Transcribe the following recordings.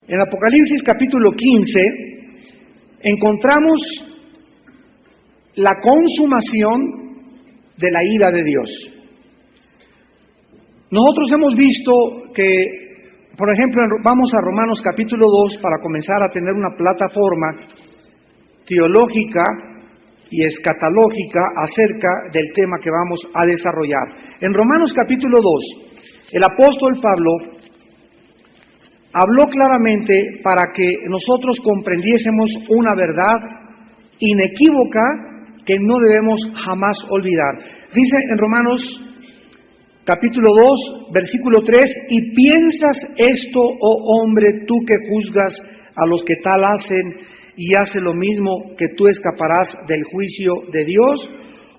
En Apocalipsis capítulo 15 encontramos la consumación de la ira de Dios. Nosotros hemos visto que, por ejemplo, vamos a Romanos capítulo 2 para comenzar a tener una plataforma teológica y escatológica acerca del tema que vamos a desarrollar. En Romanos capítulo 2, el apóstol Pablo habló claramente para que nosotros comprendiésemos una verdad inequívoca que no debemos jamás olvidar. Dice en Romanos capítulo 2, versículo 3, y piensas esto, oh hombre, tú que juzgas a los que tal hacen y hace lo mismo, que tú escaparás del juicio de Dios,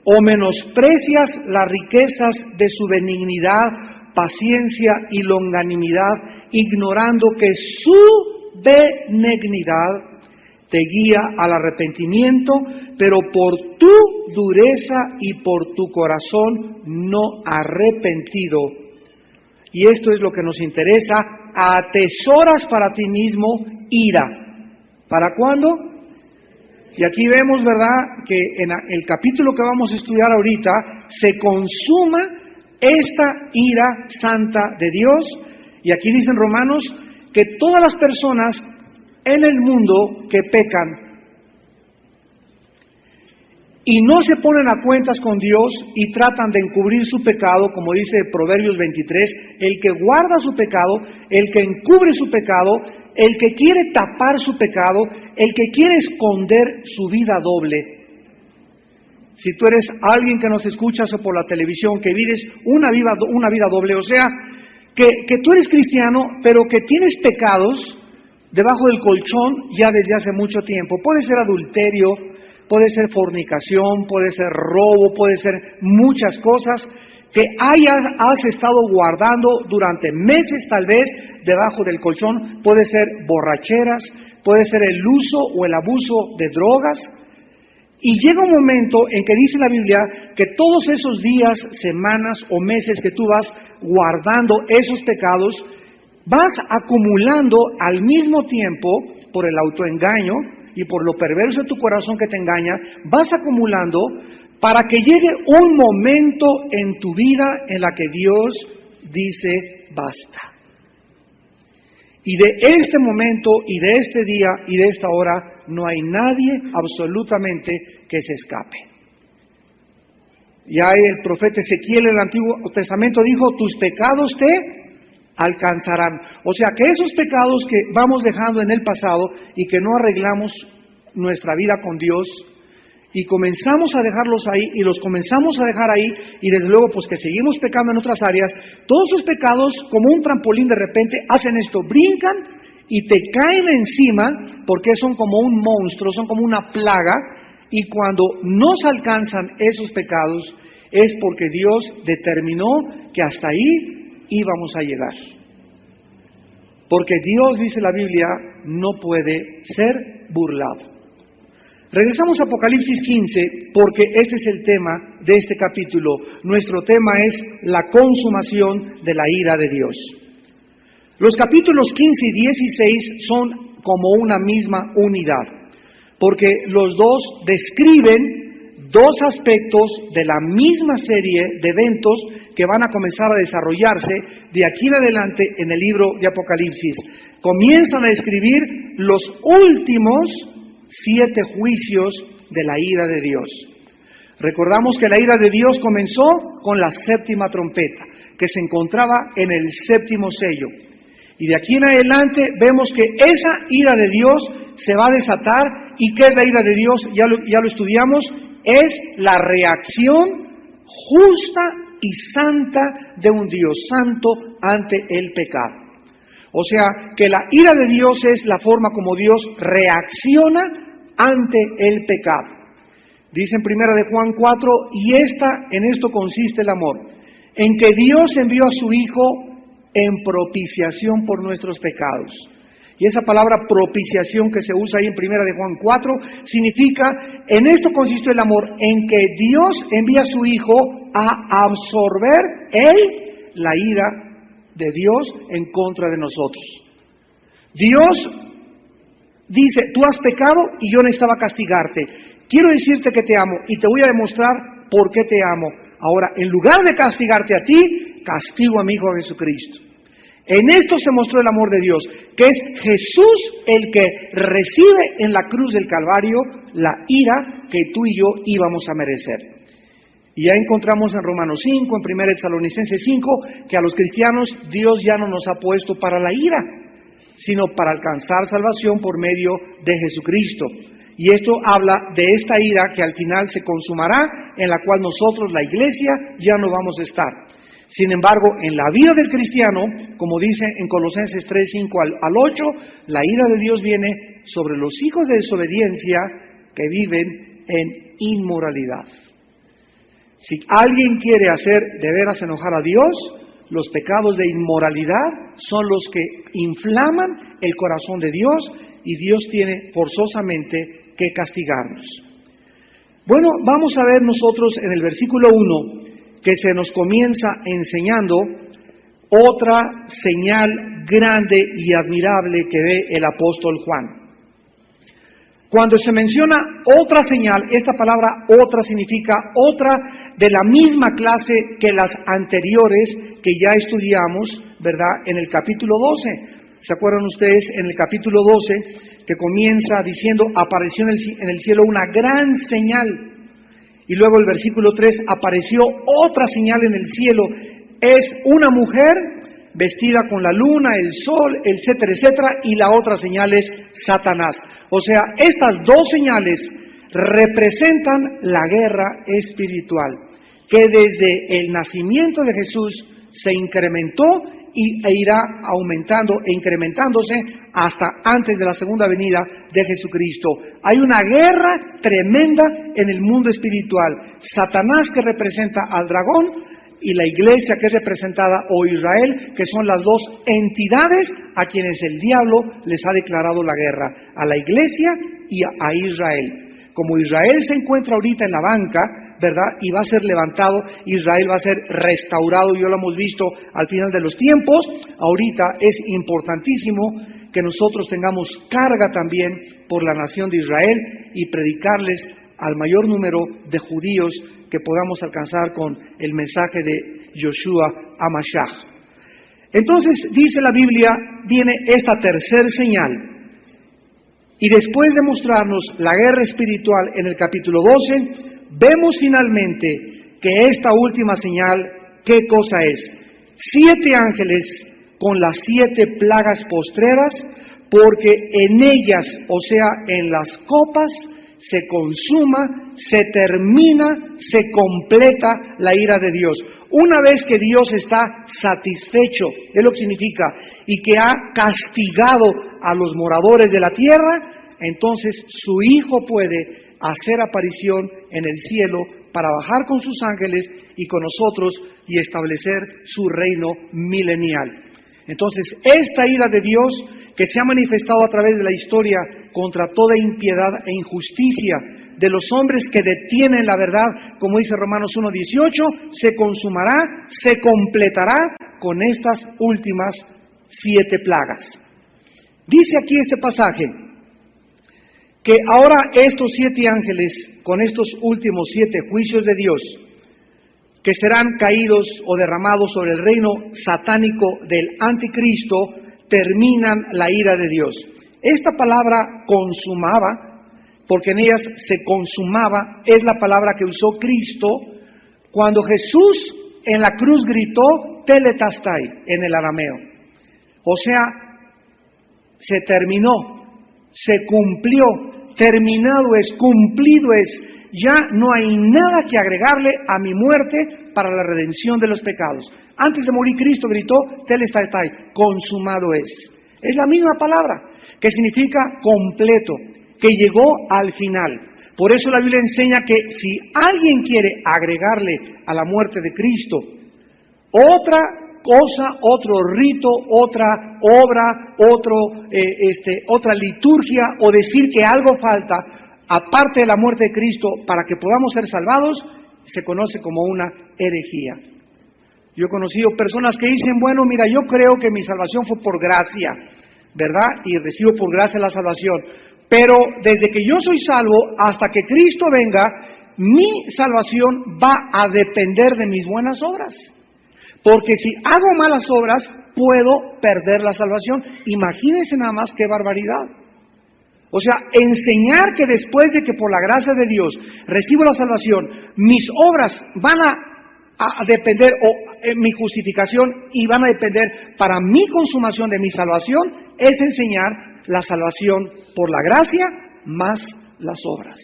o menosprecias las riquezas de su benignidad, paciencia y longanimidad, ignorando que su benignidad te guía al arrepentimiento, pero por tu dureza y por tu corazón no arrepentido. Y esto es lo que nos interesa: atesoras para ti mismo ira. ¿Para cuándo? Y aquí vemos, ¿verdad?, que en el capítulo que vamos a estudiar ahorita se consuma esta ira santa de Dios. Y aquí dicen Romanos que todas las personas en el mundo que pecan y no se ponen a cuentas con Dios y tratan de encubrir su pecado, como dice Proverbios 23, el que guarda su pecado, el que encubre su pecado, el que quiere tapar su pecado, el que quiere esconder su vida doble. Si tú eres alguien que nos escuchas o por la televisión, que vives una vida doble, o sea, que tú eres cristiano, pero que tienes pecados debajo del colchón ya desde hace mucho tiempo. Puede ser adulterio, puede ser fornicación, puede ser robo, puede ser muchas cosas que has estado guardando durante meses tal vez debajo del colchón. Puede ser borracheras, puede ser el uso o el abuso de drogas. Y llega un momento en que dice la Biblia que todos esos días, semanas o meses que tú vas guardando esos pecados, vas acumulando al mismo tiempo, por el autoengaño y por lo perverso de tu corazón que te engaña, vas acumulando para que llegue un momento en tu vida en la que Dios dice basta. Y de este momento y de este día y de esta hora no hay nadie absolutamente que se escape. Ya el profeta Ezequiel en el Antiguo Testamento dijo: tus pecados te alcanzarán. O sea que esos pecados que vamos dejando en el pasado y que no arreglamos nuestra vida con Dios y comenzamos a dejarlos ahí y los comenzamos a dejar ahí y desde luego pues que seguimos pecando en otras áreas, todos esos pecados como un trampolín de repente hacen esto, brincan y te caen encima porque son como un monstruo, son como una plaga, y cuando nos alcanzan esos pecados es porque Dios determinó que hasta ahí íbamos a llegar. Porque Dios, dice la Biblia, no puede ser burlado. Regresamos a Apocalipsis 15 porque este es el tema de este capítulo. Nuestro tema es la consumación de la ira de Dios. Los capítulos 15 y 16 son como una misma unidad, porque los dos describen dos aspectos de la misma serie de eventos que van a comenzar a desarrollarse de aquí en adelante en el libro de Apocalipsis. Comienzan a describir los últimos 7 juicios de la ira de Dios. Recordamos que la ira de Dios comenzó con la 7ª trompeta, que se encontraba en el 7º sello. Y de aquí en adelante vemos que esa ira de Dios se va a desatar. ¿Y qué es la ira de Dios? Ya lo estudiamos. Es la reacción justa y santa de un Dios santo ante el pecado. O sea, que la ira de Dios es la forma como Dios reacciona ante el pecado. Dice en 1 de Juan 4, y en esto consiste el amor, en que Dios envió a su Hijo en propiciación por nuestros pecados. Y esa palabra propiciación que se usa ahí en 1 de Juan 4 significa, en esto consistió el amor, en que Dios envía a su Hijo a absorber la ira de Dios en contra de nosotros. Dios dice, tú has pecado y yo necesitaba castigarte. Quiero decirte que te amo y te voy a demostrar por qué te amo. Ahora, en lugar de castigarte a ti, castigo a mi Hijo Jesucristo. En esto se mostró el amor de Dios, que es Jesús el que recibe en la cruz del Calvario la ira que tú y yo íbamos a merecer. Y ya encontramos en Romanos 5, en 1 Tesalonicenses 5, que a los cristianos Dios ya no nos ha puesto para la ira, sino para alcanzar salvación por medio de Jesucristo. Y esto habla de esta ira que al final se consumará, en la cual nosotros, la iglesia, ya no vamos a estar. Sin embargo, en la vida del cristiano, como dice en Colosenses 3, 5 al 8, la ira de Dios viene sobre los hijos de desobediencia que viven en inmoralidad. Si alguien quiere hacer de veras enojar a Dios, los pecados de inmoralidad son los que inflaman el corazón de Dios y Dios tiene forzosamente que castigarnos. Bueno, vamos a ver nosotros en el versículo 1 que se nos comienza enseñando otra señal grande y admirable que ve el apóstol Juan. Cuando se menciona otra señal, esta palabra otra significa otra de la misma clase que las anteriores que ya estudiamos, ¿verdad? En el capítulo 12. ¿Se acuerdan ustedes en el capítulo 12 que comienza diciendo, apareció en el cielo una gran señal? Y luego el versículo 3, apareció otra señal en el cielo. Es una mujer vestida con la luna, el sol, etcétera, etcétera, y la otra señal es Satanás. O sea, estas dos señales representan la guerra espiritual, que desde el nacimiento de Jesús se incrementó e irá aumentando e incrementándose hasta antes de la segunda venida de Jesucristo. Hay una guerra tremenda en el mundo espiritual. Satanás, que representa al dragón, y la iglesia, que es representada, o Israel, que son las dos entidades a quienes el diablo les ha declarado la guerra, a la iglesia y a Israel. Como Israel se encuentra ahorita en la banca, ¿verdad? Y va a ser levantado, Israel va a ser restaurado, y ya lo hemos visto al final de los tiempos. Ahorita es importantísimo que nosotros tengamos carga también por la nación de Israel y predicarles al mayor número de judíos que podamos alcanzar con el mensaje de Yoshua HaMashiach. Entonces, dice la Biblia, viene esta tercer señal. Y después de mostrarnos la guerra espiritual en el capítulo 12, vemos finalmente que esta última señal, ¿qué cosa es? 7 ángeles con las 7 plagas postreras, porque en ellas, o sea, en las copas, se consuma, se termina, se completa la ira de Dios. Una vez que Dios está satisfecho, es lo que significa, y que ha castigado a los moradores de la tierra, entonces su Hijo puede hacer aparición en el cielo para bajar con sus ángeles y con nosotros y establecer su reino milenial. Entonces, esta ira de Dios que se ha manifestado a través de la historia contra toda impiedad e injusticia de los hombres que detienen la verdad, como dice Romanos 1:18, se consumará, se completará con estas últimas 7 plagas. Dice aquí este pasaje que ahora estos 7 ángeles, con estos últimos 7 juicios de Dios, que serán caídos o derramados sobre el reino satánico del anticristo, terminan la ira de Dios. Esta palabra consumaba, porque en ellas se consumaba, es la palabra que usó Cristo cuando Jesús en la cruz gritó teletastai en el arameo. O sea, se terminó, se cumplió, terminado es, cumplido es. Ya no hay nada que agregarle a mi muerte para la redención de los pecados. Antes de morir Cristo gritó telestai, consumado es. Es la misma palabra que significa completo, que llegó al final. Por eso la Biblia enseña que si alguien quiere agregarle a la muerte de Cristo otra cosa, otro rito, otra obra, otra liturgia, o decir que algo falta aparte de la muerte de Cristo para que podamos ser salvados, se conoce como una herejía. Yo he conocido personas que dicen, bueno, mira, yo creo que mi salvación fue por gracia, ¿verdad? Y recibo por gracia la salvación. Pero desde que yo soy salvo hasta que Cristo venga, mi salvación va a depender de mis buenas obras. Porque si hago malas obras, puedo perder la salvación. Imagínense nada más qué barbaridad. O sea, enseñar que después de que por la gracia de Dios recibo la salvación, mis obras van a depender, o mi justificación, y van a depender para mi consumación de mi salvación, es enseñar la salvación por la gracia más las obras.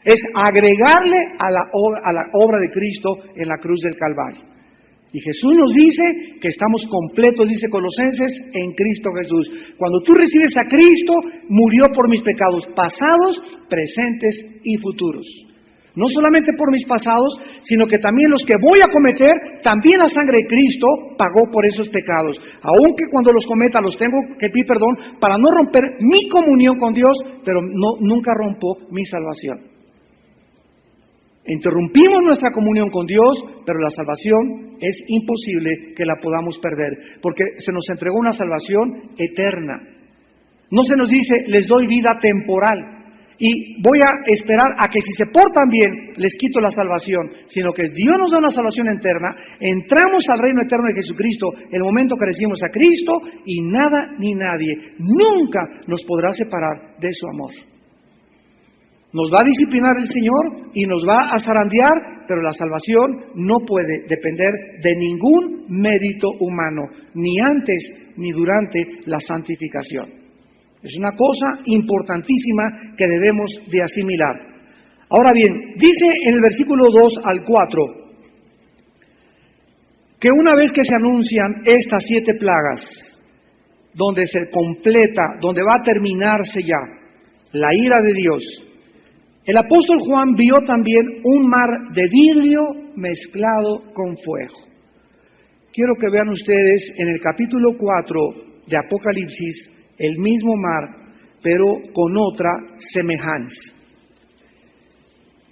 Es agregarle a la obra de Cristo en la cruz del Calvario. Y Jesús nos dice que estamos completos, dice Colosenses, en Cristo Jesús. Cuando tú recibes a Cristo, murió por mis pecados pasados, presentes y futuros. No solamente por mis pasados, sino que también los que voy a cometer, también la sangre de Cristo pagó por esos pecados. Aunque cuando los cometa los tengo que pedir perdón para no romper mi comunión con Dios, pero nunca rompo mi salvación. Interrumpimos nuestra comunión con Dios, pero la salvación es imposible que la podamos perder, porque se nos entregó una salvación eterna. No se nos dice, les doy vida temporal y voy a esperar a que si se portan bien, les quito la salvación, sino que Dios nos da una salvación eterna, entramos al reino eterno de Jesucristo el momento que recibimos a Cristo, y nada ni nadie nunca nos podrá separar de su amor. Nos va a disciplinar el Señor y nos va a zarandear, pero la salvación no puede depender de ningún mérito humano, ni antes ni durante la santificación. Es una cosa importantísima que debemos de asimilar. Ahora bien, dice en el versículo 2 al 4, que una vez que se anuncian estas 7 plagas, donde se completa, donde va a terminarse ya la ira de Dios, el apóstol Juan vio también un mar de vidrio mezclado con fuego. Quiero que vean ustedes en el capítulo 4 de Apocalipsis el mismo mar, pero con otra semejanza.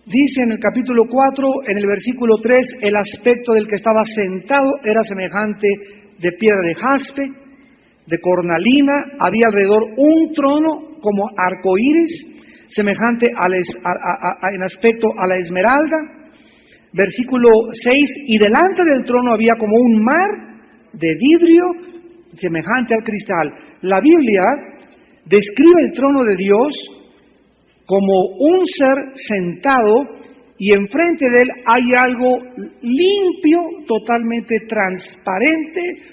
Dice en el capítulo 4, en el versículo 3, el aspecto del que estaba sentado era semejante de piedra de jaspe, de cornalina, había alrededor un trono como arcoíris, semejante en aspecto a la esmeralda. Versículo 6, y delante del trono había como un mar de vidrio semejante al cristal. La Biblia describe el trono de Dios como un ser sentado, y enfrente de él hay algo limpio, totalmente transparente,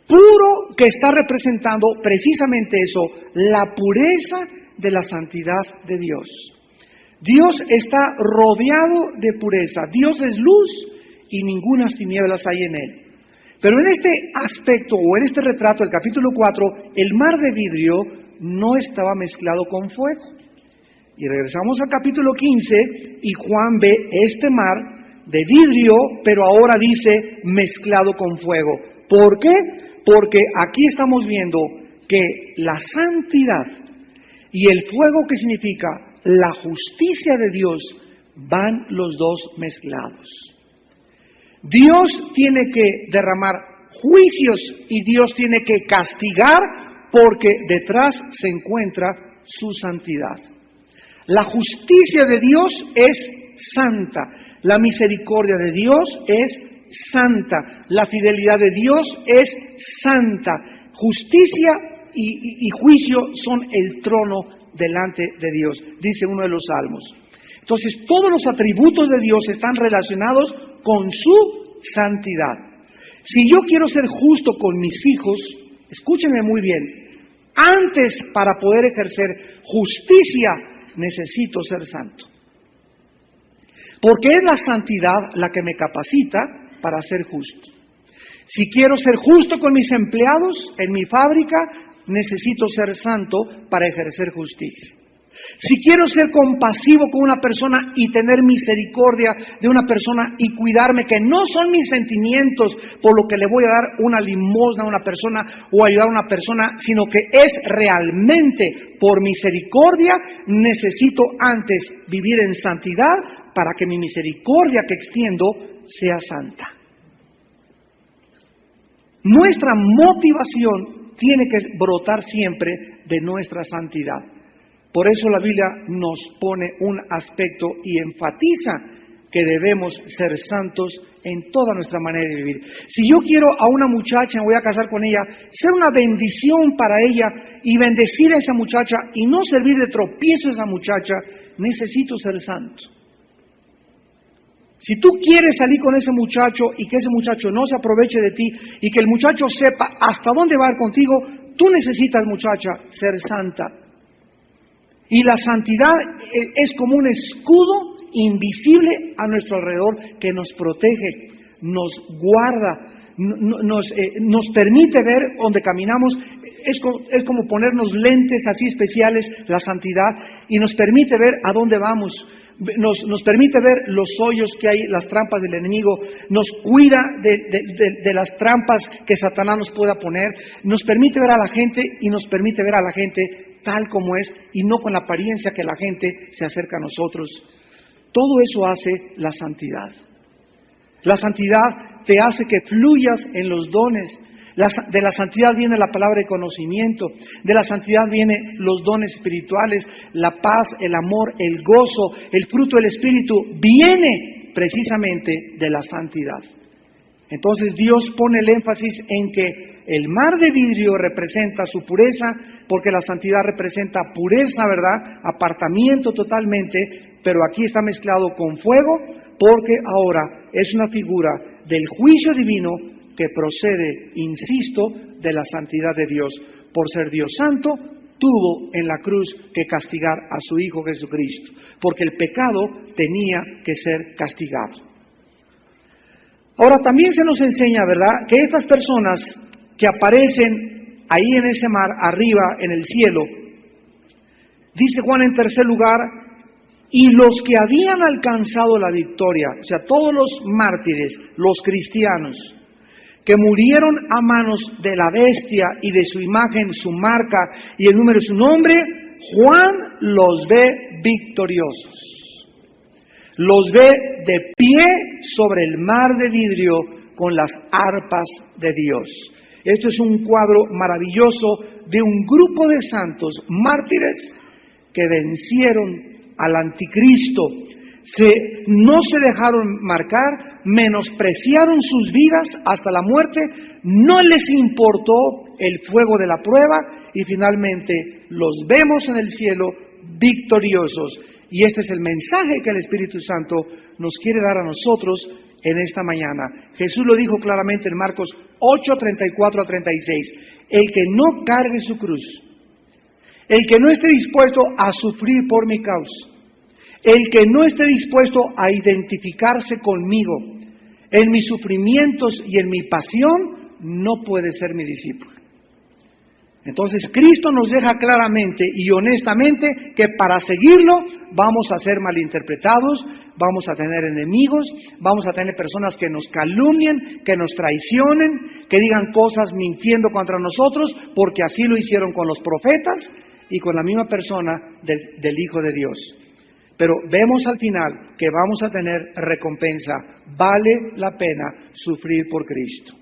puro, que está representando precisamente eso, la pureza de la santidad de Dios. Dios está rodeado de pureza. Dios es luz y ningunas tinieblas hay en él. Pero en este aspecto, o en este retrato del capítulo 4, el mar de vidrio no estaba mezclado con fuego. Y regresamos al capítulo 15 y Juan ve este mar de vidrio, pero ahora dice mezclado con fuego. ¿Por qué? Porque aquí estamos viendo que la santidad y el fuego, que significa la justicia de Dios, van los dos mezclados. Dios tiene que derramar juicios y Dios tiene que castigar, porque detrás se encuentra su santidad. La justicia de Dios es santa, la misericordia de Dios es santa, la fidelidad de Dios es santa. Justicia y juicio son el trono delante de Dios, dice uno de los salmos. Entonces, todos los atributos de Dios están relacionados con su santidad. Si yo quiero ser justo con mis hijos, escúchenme muy bien, antes, para poder ejercer justicia, necesito ser santo. Porque es la santidad la que me capacita para ser justo. Si quiero ser justo con mis empleados en mi fábrica, necesito ser santo para ejercer justicia. Si quiero ser compasivo con una persona y tener misericordia de una persona y cuidarme, que no son mis sentimientos por lo que le voy a dar una limosna a una persona o ayudar a una persona, sino que es realmente por misericordia, necesito antes vivir en santidad para que mi misericordia que extiendo sea santa. Nuestra motivación tiene que brotar siempre de nuestra santidad. Por eso la Biblia nos pone un aspecto y enfatiza que debemos ser santos en toda nuestra manera de vivir. Si yo quiero a una muchacha, me voy a casar con ella, ser una bendición para ella y bendecir a esa muchacha y no servir de tropiezo a esa muchacha, necesito ser santo. Si tú quieres salir con ese muchacho y que ese muchacho no se aproveche de ti y que el muchacho sepa hasta dónde va a ir contigo, tú necesitas, muchacha, ser santa. Y la santidad es como un escudo invisible a nuestro alrededor que nos protege, nos guarda, nos permite ver donde caminamos. Es como ponernos lentes así especiales, la santidad, y nos permite ver a dónde vamos. Nos permite ver los hoyos que hay, las trampas del enemigo, nos cuida de las trampas que Satanás nos pueda poner, nos permite ver a la gente y nos permite ver a la gente tal como es y no con la apariencia que la gente se acerca a nosotros. Todo eso hace la santidad. La santidad te hace que fluyas en los dones. De la santidad viene la palabra de conocimiento, de la santidad vienen los dones espirituales, la paz, el amor, el gozo, el fruto del Espíritu, viene precisamente de la santidad. Entonces Dios pone el énfasis en que el mar de vidrio representa su pureza, porque la santidad representa pureza, ¿verdad? Apartamiento totalmente, pero aquí está mezclado con fuego, porque ahora es una figura del juicio divino que procede, insisto, de la santidad de Dios. Por ser Dios santo, tuvo en la cruz que castigar a su Hijo Jesucristo, porque el pecado tenía que ser castigado. Ahora también se nos enseña, ¿verdad?, que estas personas que aparecen ahí en ese mar, arriba en el cielo, dice Juan en tercer lugar, y los que habían alcanzado la victoria, o sea, todos los mártires, los cristianos, que murieron a manos de la bestia y de su imagen, su marca y el número de su nombre, Juan los ve victoriosos. Los ve de pie sobre el mar de vidrio con las arpas de Dios. Esto es un cuadro maravilloso de un grupo de santos mártires que vencieron al anticristo. No se dejaron marcar, menospreciaron sus vidas hasta la muerte, no les importó el fuego de la prueba y finalmente los vemos en el cielo victoriosos. Y este es el mensaje que el Espíritu Santo nos quiere dar a nosotros en esta mañana. Jesús lo dijo claramente en Marcos 8:34-36, el que no cargue su cruz, el que no esté dispuesto a sufrir por mi causa, el que no esté dispuesto a identificarse conmigo en mis sufrimientos y en mi pasión, no puede ser mi discípulo. Entonces Cristo nos deja claramente y honestamente que para seguirlo vamos a ser malinterpretados, vamos a tener enemigos, vamos a tener personas que nos calumnien, que nos traicionen, que digan cosas mintiendo contra nosotros, porque así lo hicieron con los profetas y con la misma persona del Hijo de Dios. Pero vemos al final que vamos a tener recompensa. Vale la pena sufrir por Cristo.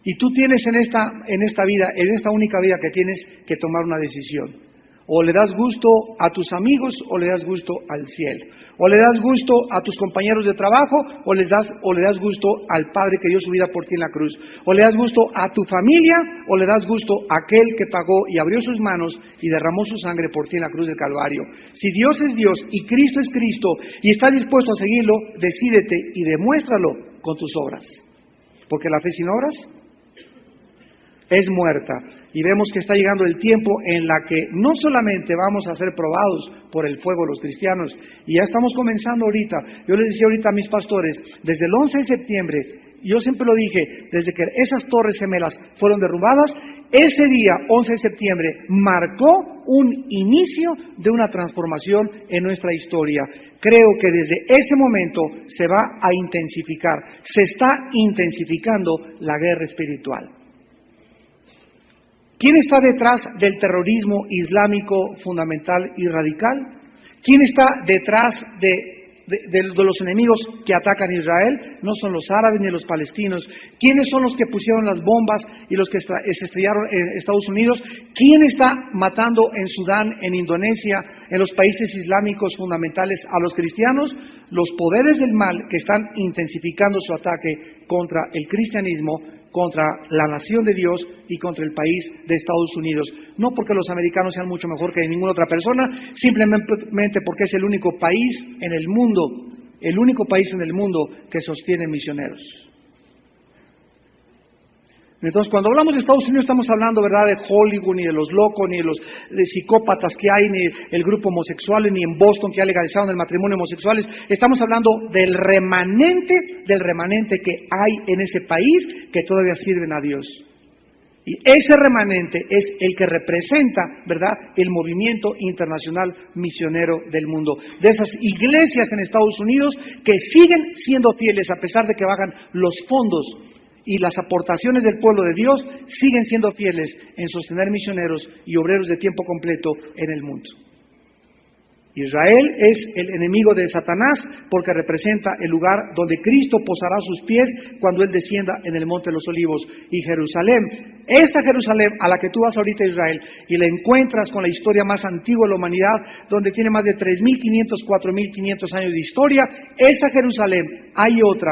Y tú tienes en esta vida, en esta única vida que tienes que tomar una decisión. O le das gusto a tus amigos o le das gusto al cielo. O le das gusto a tus compañeros de trabajo o le das gusto al Padre que dio su vida por ti en la cruz. O le das gusto a tu familia o le das gusto a aquel que pagó y abrió sus manos y derramó su sangre por ti en la cruz del Calvario. Si Dios es Dios y Cristo es Cristo y estás dispuesto a seguirlo, decídete y demuéstralo con tus obras. Porque la fe sin obras es muerta. Y vemos que está llegando el tiempo en la que no solamente vamos a ser probados por el fuego los cristianos, y ya estamos comenzando ahorita. Yo les decía ahorita a mis pastores, desde el 11 de septiembre, yo siempre lo dije, desde que esas torres gemelas fueron derrumbadas, ese día, 11 de septiembre, marcó un inicio de una transformación en nuestra historia. Creo que desde ese momento se va a intensificar, se está intensificando la guerra espiritual. ¿Quién está detrás del terrorismo islámico fundamental y radical? ¿Quién está detrás de de los enemigos que atacan a Israel no son los árabes ni los palestinos. ¿Quiénes son los que pusieron las bombas y los que se estrellaron en Estados Unidos? ¿Quién está matando en Sudán, en Indonesia, en los países islámicos fundamentales a los cristianos? Los poderes del mal que están intensificando su ataque contra el cristianismo, contra la nación de Dios y contra el país de Estados Unidos. No porque los americanos sean mucho mejor que ninguna otra persona, simplemente porque es el único país en el mundo que sostiene misioneros. Entonces, cuando hablamos de Estados Unidos, estamos hablando, ¿verdad?, de Hollywood, ni de los locos, ni de psicópatas que hay, ni el grupo homosexual, ni en Boston que ha legalizado el matrimonio homosexuales. Estamos hablando del remanente que hay en ese país que todavía sirven a Dios. Y ese remanente es el que representa, ¿verdad?, el movimiento internacional misionero del mundo. De esas iglesias en Estados Unidos que siguen siendo fieles a pesar de que bajan los fondos y las aportaciones del pueblo de Dios, siguen siendo fieles en sostener misioneros y obreros de tiempo completo en el mundo. Israel es el enemigo de Satanás porque representa el lugar donde Cristo posará sus pies cuando Él descienda en el Monte de los Olivos. Y Jerusalén, esta Jerusalén a la que tú vas ahorita a Israel y la encuentras con la historia más antigua de la humanidad, donde tiene más de 3.500, 4.500 años de historia, esa Jerusalén, hay otra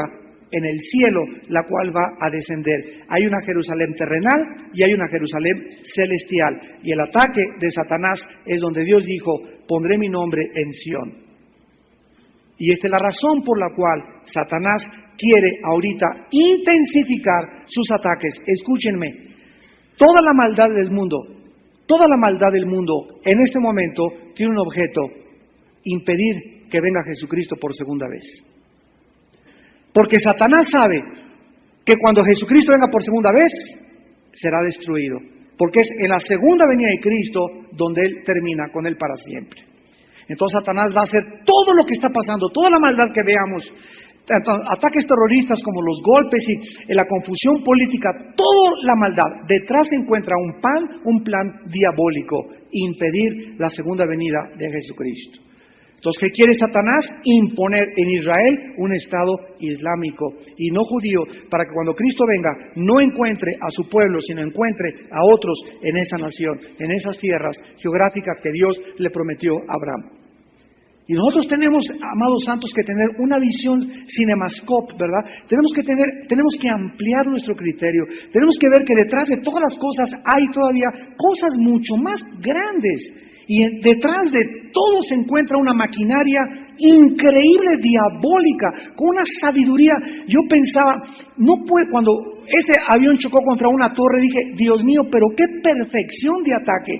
en el cielo, la cual va a descender. Hay una Jerusalén terrenal y hay una Jerusalén celestial. Y el ataque de Satanás es donde Dios dijo, pondré mi nombre en Sión. Y esta es la razón por la cual Satanás quiere ahorita intensificar sus ataques. Escúchenme, toda la maldad del mundo en este momento tiene un objeto: impedir que venga Jesucristo por segunda vez. Porque Satanás sabe que cuando Jesucristo venga por segunda vez, será destruido. Porque es en la segunda venida de Cristo donde Él termina con Él para siempre. Entonces Satanás va a hacer todo lo que está pasando, toda la maldad que veamos, tanto ataques terroristas como los golpes y la confusión política, toda la maldad. Detrás se encuentra un plan diabólico: impedir la segunda venida de Jesucristo. Entonces, ¿qué quiere Satanás? Imponer en Israel un Estado islámico y no judío, para que cuando Cristo venga no encuentre a su pueblo, sino encuentre a otros en esa nación, en esas tierras geográficas que Dios le prometió a Abraham. Y nosotros tenemos, amados santos, que tener una visión cinemascope, ¿verdad? Tenemos que ampliar nuestro criterio. Tenemos que ver que detrás de todas las cosas hay todavía cosas mucho más grandes. Y detrás de todo se encuentra una maquinaria increíble, diabólica, con una sabiduría. Yo pensaba, cuando ese avión chocó contra una torre, dije, Dios mío, pero qué perfección de ataque.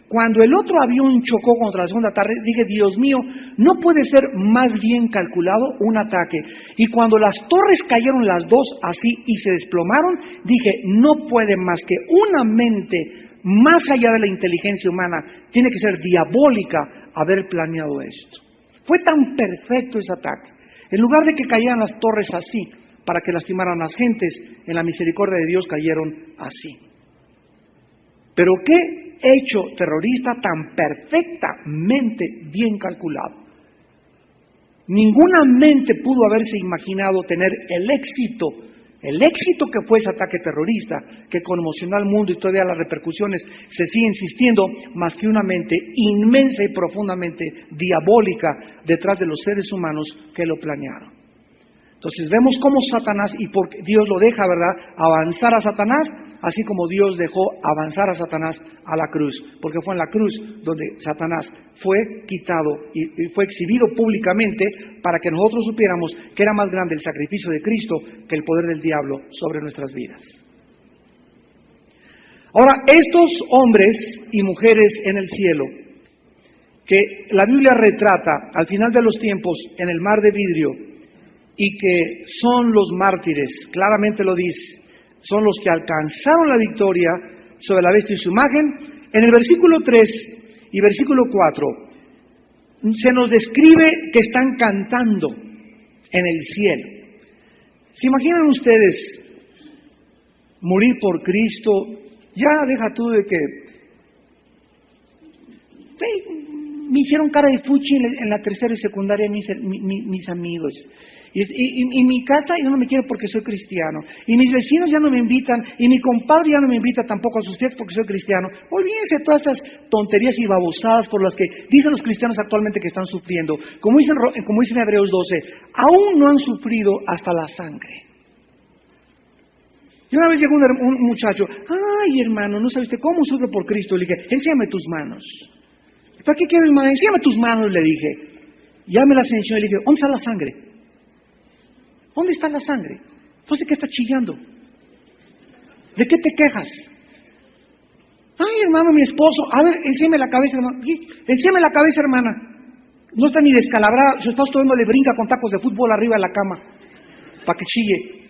Cuando el otro avión chocó contra la segunda torre, dije, Dios mío, no puede ser más bien calculado un ataque. Y cuando las torres cayeron las dos así y se desplomaron, dije, no puede más que una mente más allá de la inteligencia humana, tiene que ser diabólica haber planeado esto. Fue tan perfecto ese ataque. En lugar de que cayeran las torres así, para que lastimaran a las gentes, en la misericordia de Dios cayeron así. Pero qué hecho terrorista tan perfectamente bien calculado. Ninguna mente pudo haberse imaginado tener el éxito que fue ese ataque terrorista, que conmocionó al mundo y todavía las repercusiones se siguen insistiendo, más que una mente inmensa y profundamente diabólica detrás de los seres humanos que lo planearon. Entonces vemos cómo Satanás, y porque Dios lo deja, ¿verdad?, avanzar a Satanás, así como Dios dejó avanzar a Satanás a la cruz, porque fue en la cruz donde Satanás fue quitado y fue exhibido públicamente para que nosotros supiéramos que era más grande el sacrificio de Cristo que el poder del diablo sobre nuestras vidas. Ahora, estos hombres y mujeres en el cielo, que la Biblia retrata al final de los tiempos en el mar de vidrio, y que son los mártires, claramente lo dice, son los que alcanzaron la victoria sobre la bestia y su imagen. En el versículo 3 y versículo 4 se nos describe que están cantando en el cielo. ¿Se imaginan ustedes morir por Cristo? Ya deja tú de que me hicieron cara de fuchi en la tercera y secundaria mis amigos. Y mi casa ya no me quiere porque soy cristiano. Y mis vecinos ya no me invitan. Y mi compadre ya no me invita tampoco a sus fiestas porque soy cristiano. Olvídense de todas estas tonterías y babosadas por las que dicen los cristianos actualmente que están sufriendo. Como dicen en Hebreos 12, aún no han sufrido hasta la sangre. Y una vez llegó un muchacho, ay hermano, ¿no sabe usted cómo sufre por Cristo? Le dije, enséñame tus manos. ¿Para qué quiero, hermano? Enséñame tus manos, le dije. Ya me las enseñó y le dije, ¿dónde está la sangre? ¿Dónde está la sangre? Entonces, ¿qué estás chillando? ¿De qué te quejas? Ay, hermano, mi esposo, a ver, enséñame la cabeza, hermano. Enséñame la cabeza, hermana. No está ni descalabrada, su esposo todavía no le brinca con tacos de fútbol arriba de la cama, para que chille.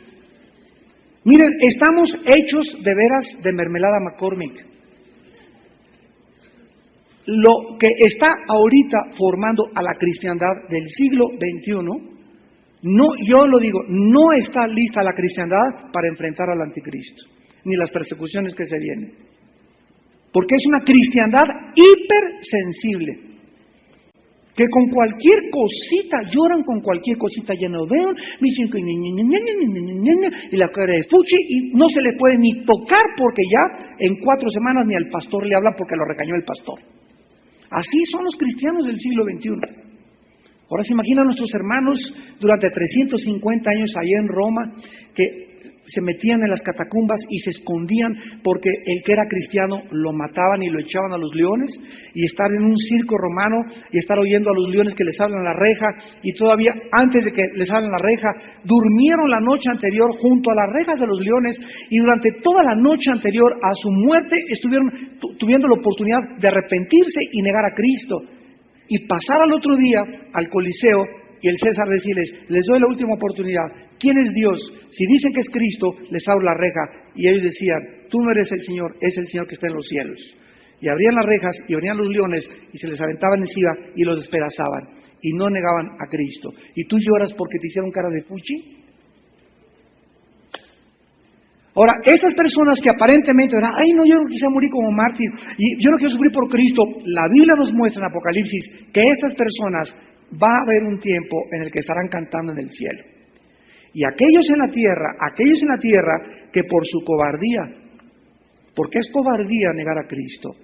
Miren, estamos hechos de veras de mermelada McCormick. Lo que está ahorita formando a la cristiandad del siglo XXI, no, yo lo digo, no está lista la cristiandad para enfrentar al anticristo, ni las persecuciones que se vienen. Porque es una cristiandad hipersensible, que con cualquier cosita, lloran con cualquier cosita, ya no veo, me dicen que y la cara de fuchi, y no se le puede ni tocar porque ya en 4 semanas ni al pastor le habla porque lo regañó el pastor. Así son los cristianos del siglo XXI. Ahora se imaginan nuestros hermanos durante 350 años allá en Roma, que se metían en las catacumbas y se escondían porque el que era cristiano lo mataban y lo echaban a los leones, y estar en un circo romano y estar oyendo a los leones que les hablan la reja, y todavía antes de que les hablan la reja, durmieron la noche anterior junto a las rejas de los leones, y durante toda la noche anterior a su muerte estuvieron tuviendo la oportunidad de arrepentirse y negar a Cristo, y pasar al otro día al Coliseo y el César decirles, les doy la última oportunidad, ¿quién es Dios? Si dicen que es Cristo, les abro la reja. Y ellos decían, tú no eres el Señor, es el Señor que está en los cielos. Y abrían las rejas y abrían los leones y se les aventaban encima y los despedazaban. Y no negaban a Cristo. ¿Y tú lloras porque te hicieron cara de fuchi? Ahora, estas personas que aparentemente, ay no, yo no quisiera morir como mártir, y yo no quiero sufrir por Cristo, la Biblia nos muestra en Apocalipsis que estas personas va a haber un tiempo en el que estarán cantando en el cielo. Y aquellos en la tierra que por su cobardía, porque es cobardía negar a Cristo,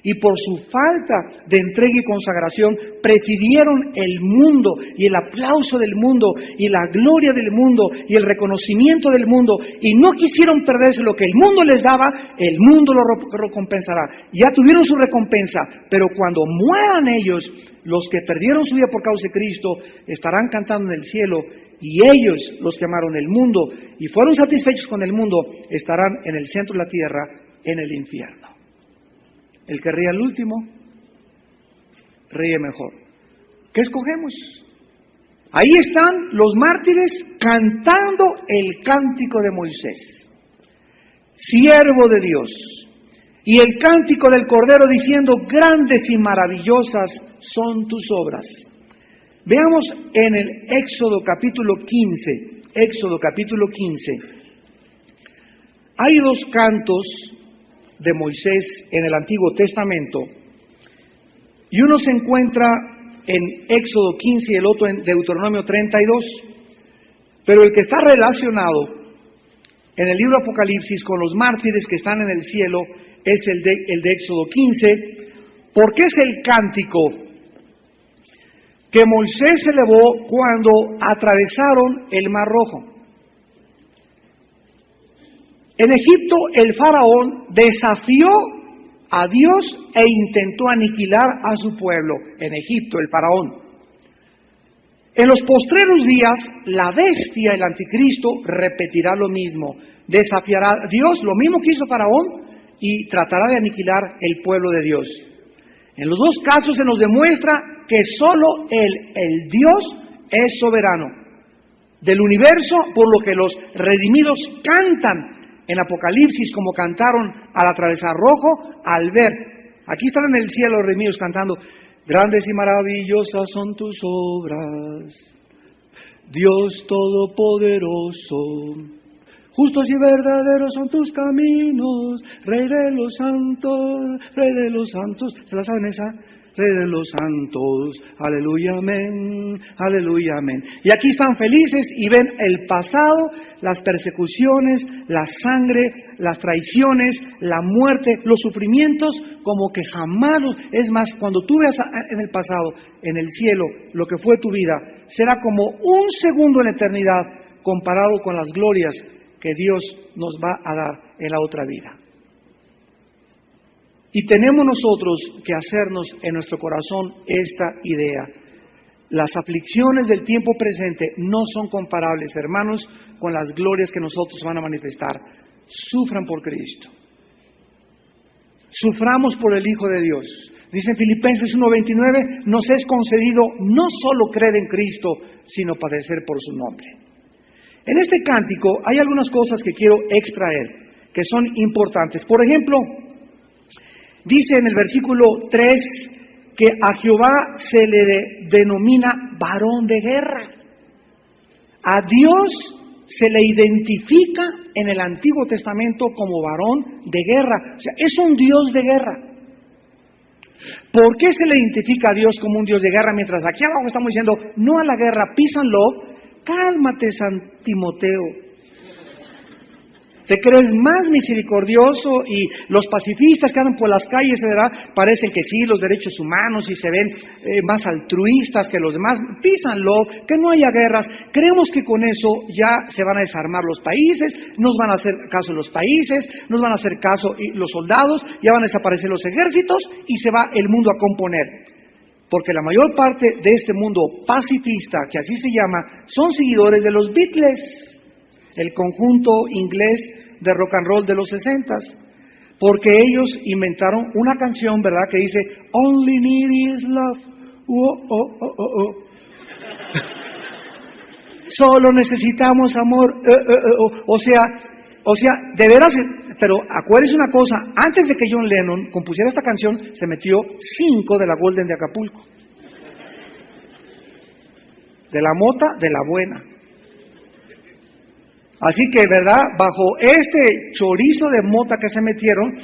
y por su falta de entrega y consagración, prefirieron el mundo y el aplauso del mundo y la gloria del mundo y el reconocimiento del mundo, y no quisieron perderse lo que el mundo les daba, el mundo lo recompensará. Ya tuvieron su recompensa, pero cuando mueran ellos, los que perdieron su vida por causa de Cristo, estarán cantando en el cielo, y ellos, los que amaron el mundo y fueron satisfechos con el mundo, estarán en el centro de la tierra, en el infierno. El que ríe al último, ríe mejor. ¿Qué escogemos? Ahí están los mártires cantando el cántico de Moisés, siervo de Dios, y el cántico del Cordero diciendo, grandes y maravillosas son tus obras. Veamos en el Éxodo capítulo 15, hay 2 cantos de Moisés en el Antiguo Testamento, y uno se encuentra en Éxodo 15 y el otro en Deuteronomio 32, pero el que está relacionado en el libro Apocalipsis con los mártires que están en el cielo es el de Éxodo 15, porque es el cántico que Moisés elevó cuando atravesaron el Mar Rojo. En Egipto el faraón desafió a Dios e intentó aniquilar a su pueblo. En Egipto el faraón. En los postreros días la bestia, el anticristo, repetirá lo mismo. Desafiará a Dios, lo mismo que hizo faraón, y tratará de aniquilar el pueblo de Dios. En los 2 casos se nos demuestra que solo el Dios es soberano del universo, por lo que los redimidos cantan en Apocalipsis como cantaron al atravesar rojo, al ver, aquí están en el cielo los redimidos cantando, grandes y maravillosas son tus obras, Dios Todopoderoso, Justos y verdaderos son tus caminos, Rey de los santos, Rey de los santos. ¿Se la saben esa? Rey de los santos, aleluya, amén, aleluya, amén. Y aquí están felices y ven el pasado, las persecuciones, la sangre, las traiciones, la muerte, los sufrimientos, como que jamás es más, cuando tú veas en el pasado, en el cielo, lo que fue tu vida, será como un segundo en la eternidad comparado con las glorias que Dios nos va a dar en la otra vida. Y tenemos nosotros que hacernos en nuestro corazón esta idea. Las aflicciones del tiempo presente no son comparables, hermanos, con las glorias que nosotros van a manifestar. Sufran por Cristo. Suframos por el Hijo de Dios. Dice en Filipenses 1:29, nos es concedido no solo creer en Cristo, sino padecer por su nombre. En este cántico hay algunas cosas que quiero extraer, que son importantes. Por ejemplo, dice en el versículo 3 que a Jehová se le denomina varón de guerra. A Dios se le identifica en el Antiguo Testamento como varón de guerra. O sea, es un Dios de guerra. ¿Por qué se le identifica a Dios como un Dios de guerra? Mientras aquí abajo estamos diciendo, no a la guerra, písanlo. Cálmate, San Timoteo. Te crees más misericordioso y los pacifistas que andan por las calles, ¿verdad? Parecen que sí, los derechos humanos y se ven más altruistas que los demás. Písanlo, que no haya guerras. Creemos que con eso ya se van a desarmar los países, nos van a hacer caso los países, nos van a hacer caso los soldados, ya van a desaparecer los ejércitos y se va el mundo a componer. Porque la mayor parte de este mundo pacifista, que así se llama, son seguidores de los Beatles, el conjunto inglés de rock and roll de los 60s, porque ellos inventaron una canción, ¿verdad?, que dice Only need is love, solo necesitamos amor, o sea, de veras, pero acuérdense una cosa, antes de que John Lennon compusiera esta canción, se metió 5 de la Golden de Acapulco, de la mota, de la buena. Así que, ¿verdad? Bajo este chorizo de mota que se metieron,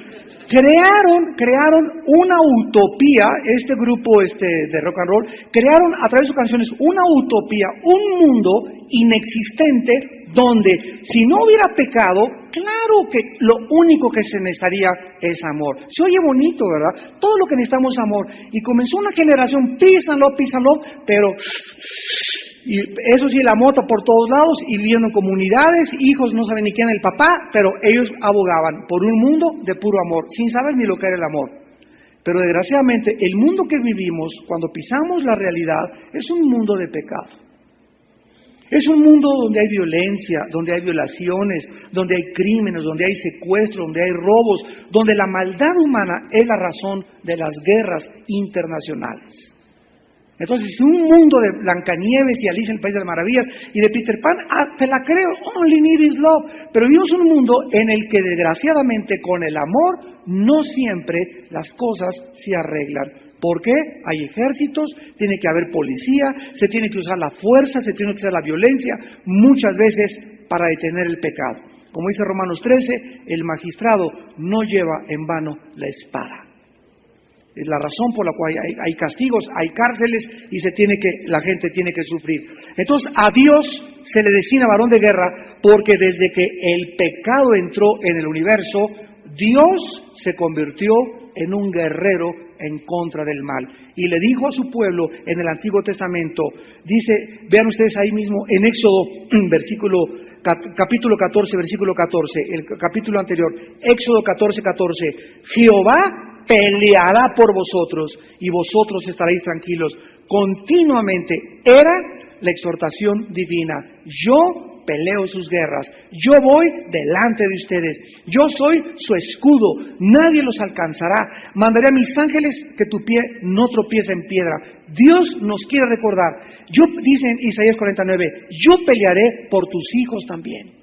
crearon una utopía, este grupo de rock and roll, crearon a través de sus canciones una utopía, un mundo inexistente donde si no hubiera pecado, claro que lo único que se necesitaría es amor. Se oye bonito, ¿verdad? Todo lo que necesitamos es amor. Y comenzó una generación, písanlo, pero... Y eso sí, la mota por todos lados, y viviendo en comunidades, hijos no saben ni quién es el papá, pero ellos abogaban por un mundo de puro amor, sin saber ni lo que era el amor. Pero desgraciadamente, el mundo que vivimos, cuando pisamos la realidad, es un mundo de pecado. Es un mundo donde hay violencia, donde hay violaciones, donde hay crímenes, donde hay secuestros, donde hay robos, donde la maldad humana es la razón de las guerras internacionales. Entonces, un mundo de Blancanieves y Alicia en el País de las Maravillas y de Peter Pan, te la creo, only need is love. Pero vivimos un mundo en el que desgraciadamente con el amor no siempre las cosas se arreglan. ¿Por qué? Hay ejércitos, tiene que haber policía, se tiene que usar la fuerza, se tiene que usar la violencia, muchas veces para detener el pecado. Como dice Romanos 13, el magistrado no lleva en vano la espada. Es la razón por la cual hay castigos, hay cárceles y la gente tiene que sufrir. Entonces a Dios se le designa varón de guerra porque desde que el pecado entró en el universo, Dios se convirtió en un guerrero en contra del mal. Y le dijo a su pueblo en el Antiguo Testamento, dice, vean ustedes ahí mismo en Éxodo, capítulo 14, versículo 14, el capítulo anterior, Éxodo 14, 14, Jehová peleará por vosotros y vosotros estaréis tranquilos. Continuamente era la exhortación divina. Yo peleo sus guerras, yo voy delante de ustedes, yo soy su escudo, nadie los alcanzará. Mandaré a mis ángeles que tu pie no tropiece en piedra. Dios nos quiere recordar, dice en Isaías 49, yo pelearé por tus hijos también.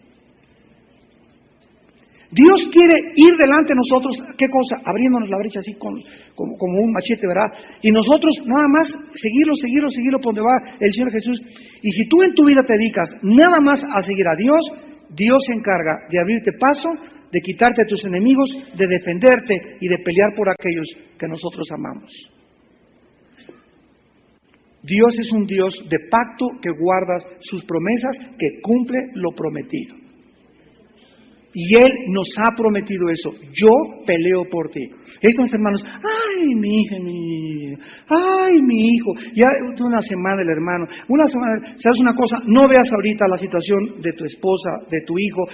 Dios quiere ir delante de nosotros, ¿qué cosa? Abriéndonos la brecha así como un machete, ¿verdad? Y nosotros nada más seguirlo por donde va el Señor Jesús. Y si tú en tu vida te dedicas nada más a seguir a Dios, Dios se encarga de abrirte paso, de quitarte a tus enemigos, de defenderte y de pelear por aquellos que nosotros amamos. Dios es un Dios de pacto que guarda sus promesas, que cumple lo prometido. Y Él nos ha prometido eso. Yo peleo por ti. Estos hermanos, ay, mi hija, ay, mi hijo. Ya una semana el hermano, una semana, ¿sabes una cosa? No veas ahorita la situación de tu esposa, de tu hijo,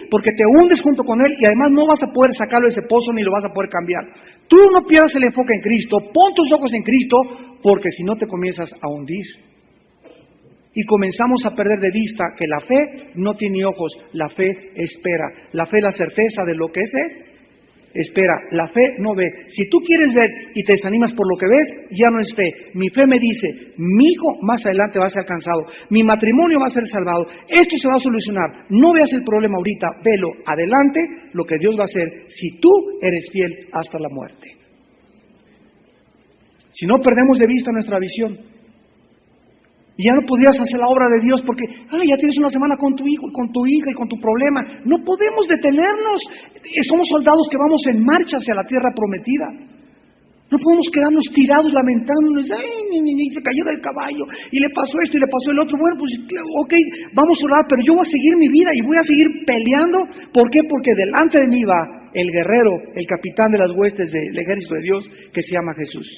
porque te hundes junto con él y además no vas a poder sacarlo de ese pozo ni lo vas a poder cambiar. Tú no pierdas el enfoque en Cristo, pon tus ojos en Cristo, porque si no te comienzas a hundir. Y comenzamos a perder de vista que la fe no tiene ojos, la fe espera. La fe es la certeza de lo que espera. La fe no ve. Si tú quieres ver y te desanimas por lo que ves, ya no es fe. Mi fe me dice, mi hijo más adelante va a ser alcanzado, mi matrimonio va a ser salvado, esto se va a solucionar. No veas el problema ahorita, velo adelante, lo que Dios va a hacer si tú eres fiel hasta la muerte. Si no, perdemos de vista nuestra visión. Y ya no podrías hacer la obra de Dios porque, ya tienes una semana con tu hijo, con tu hija y con tu problema. No podemos detenernos. Somos soldados que vamos en marcha hacia la tierra prometida. No podemos quedarnos tirados lamentándonos. Se cayó del caballo y le pasó esto y le pasó el otro. Bueno, pues, ok, vamos a orar, pero yo voy a seguir mi vida y voy a seguir peleando. ¿Por qué? Porque delante de mí va el guerrero, el capitán de las huestes del ejército de Dios, que se llama Jesús.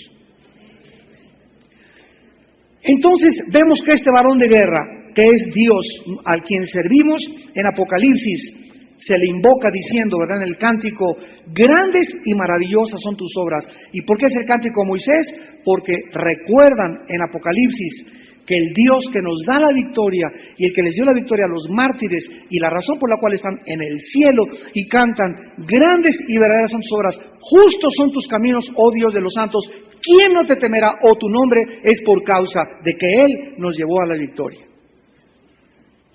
Entonces vemos que este varón de guerra, que es Dios al quien servimos, en Apocalipsis se le invoca diciendo, ¿verdad?, en el cántico, grandes y maravillosas son tus obras. ¿Y por qué es el cántico de Moisés? Porque recuerdan en Apocalipsis que el Dios que nos da la victoria y el que les dio la victoria a los mártires y la razón por la cual están en el cielo y cantan, grandes y verdaderas son tus obras, justos son tus caminos, oh Dios de los santos, ¿quién no te temerá? O tu nombre es por causa de que Él nos llevó a la victoria.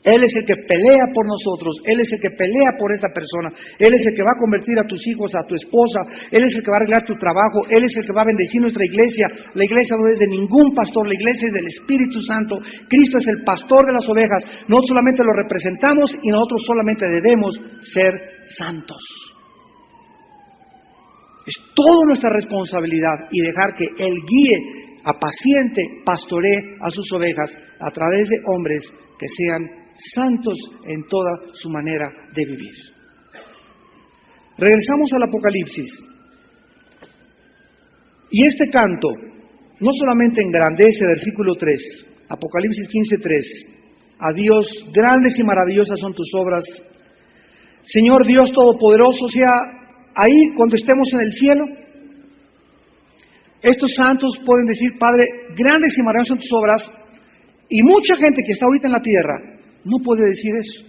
Él es el que pelea por nosotros, Él es el que pelea por esa persona, Él es el que va a convertir a tus hijos, a tu esposa, Él es el que va a arreglar tu trabajo, Él es el que va a bendecir nuestra iglesia. La iglesia no es de ningún pastor, la iglesia es del Espíritu Santo. Cristo es el pastor de las ovejas, nosotros solamente lo representamos y nosotros solamente debemos ser santos. Es toda nuestra responsabilidad y dejar que Él guíe, apaciente, pastoree a sus ovejas a través de hombres que sean santos en toda su manera de vivir. Regresamos al Apocalipsis. Y este canto no solamente engrandece, versículo 3, Apocalipsis 15:3, a Dios, grandes y maravillosas son tus obras, Señor Dios Todopoderoso. O sea, ahí cuando estemos en el cielo, estos santos pueden decir, Padre, grandes y maravillosas son tus obras, y mucha gente que está ahorita en la tierra no puede decir eso.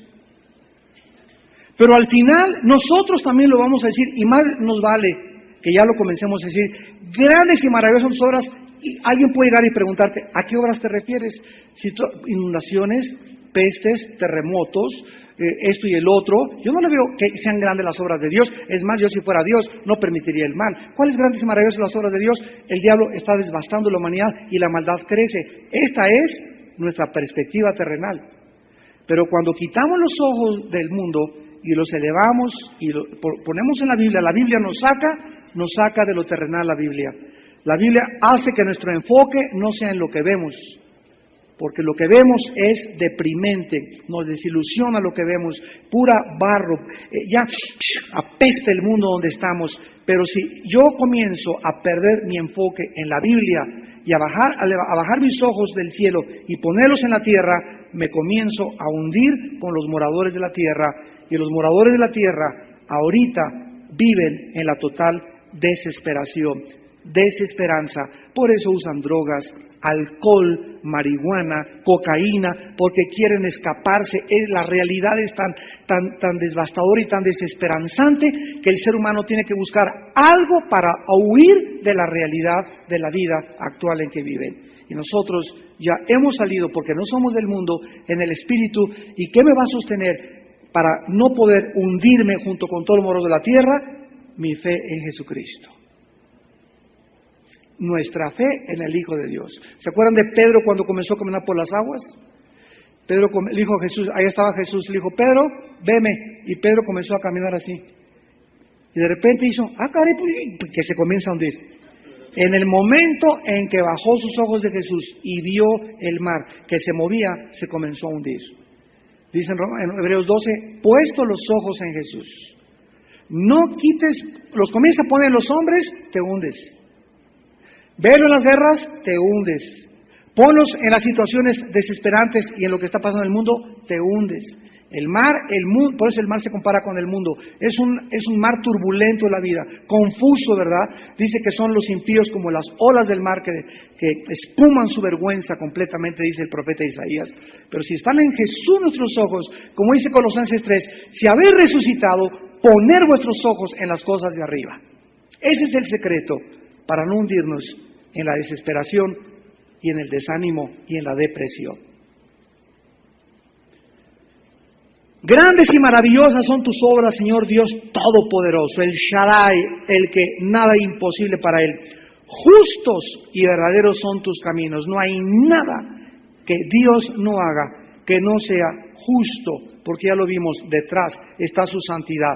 Pero al final nosotros también lo vamos a decir, y más nos vale que ya lo comencemos a decir, grandes y maravillosas son tus obras. Y alguien puede llegar y preguntarte, ¿a qué obras te refieres? Inundaciones, pestes, terremotos, esto y el otro. Yo no le veo que sean grandes las obras de Dios. Es más, yo si fuera Dios no permitiría el mal. ¿Cuáles grandes y maravillosas las obras de Dios? El diablo está devastando la humanidad y la maldad crece. Esta es nuestra perspectiva terrenal. Pero cuando quitamos los ojos del mundo y los elevamos y ponemos en la Biblia nos saca de lo terrenal la Biblia. La Biblia hace que nuestro enfoque no sea en lo que vemos, porque lo que vemos es deprimente, nos desilusiona lo que vemos, pura barro, ya apesta el mundo donde estamos. Pero si yo comienzo a perder mi enfoque en la Biblia y a bajar mis ojos del cielo y ponerlos en la tierra, me comienzo a hundir con los moradores de la tierra, y los moradores de la tierra ahorita viven en la total desesperanza. Por eso usan drogas, alcohol, marihuana, cocaína, porque quieren escaparse. La realidad es tan devastadora y tan desesperanzante que el ser humano tiene que buscar algo para huir de la realidad de la vida actual en que viven. Y nosotros ya hemos salido, porque no somos del mundo, en el Espíritu. ¿Y qué me va a sostener para no poder hundirme junto con todo el moro de la tierra? Mi fe en Jesucristo. Nuestra fe en el Hijo de Dios. ¿Se acuerdan de Pedro cuando comenzó a caminar por las aguas? le dijo a Jesús, ahí estaba Jesús, le dijo, Pedro, veme. Y Pedro comenzó a caminar así. Y de repente hizo, caray, que se comienza a hundir. En el momento en que bajó sus ojos de Jesús y vio el mar que se movía, se comenzó a hundir. Dice en Hebreos 12, puesto los ojos en Jesús. No quites, los comienza a poner en los hombres, te hundes. Velo en las guerras, te hundes. Ponlos en las situaciones desesperantes y en lo que está pasando en el mundo, te hundes. El mar, el mundo, por eso el mar se compara con el mundo. Es un mar turbulento en la vida, confuso, ¿verdad? Dice que son los impíos como las olas del mar que espuman su vergüenza completamente, dice el profeta Isaías. Pero si están en Jesús nuestros ojos, como dice Colosenses 3, si habéis resucitado, poner vuestros ojos en las cosas de arriba. Ese es el secreto para no hundirnos en la desesperación y en el desánimo y en la depresión. Grandes y maravillosas son tus obras, Señor Dios Todopoderoso, el Shaddai, el que nada es imposible para Él. Justos y verdaderos son tus caminos. No hay nada que Dios no haga que no sea justo, porque ya lo vimos, detrás está su santidad.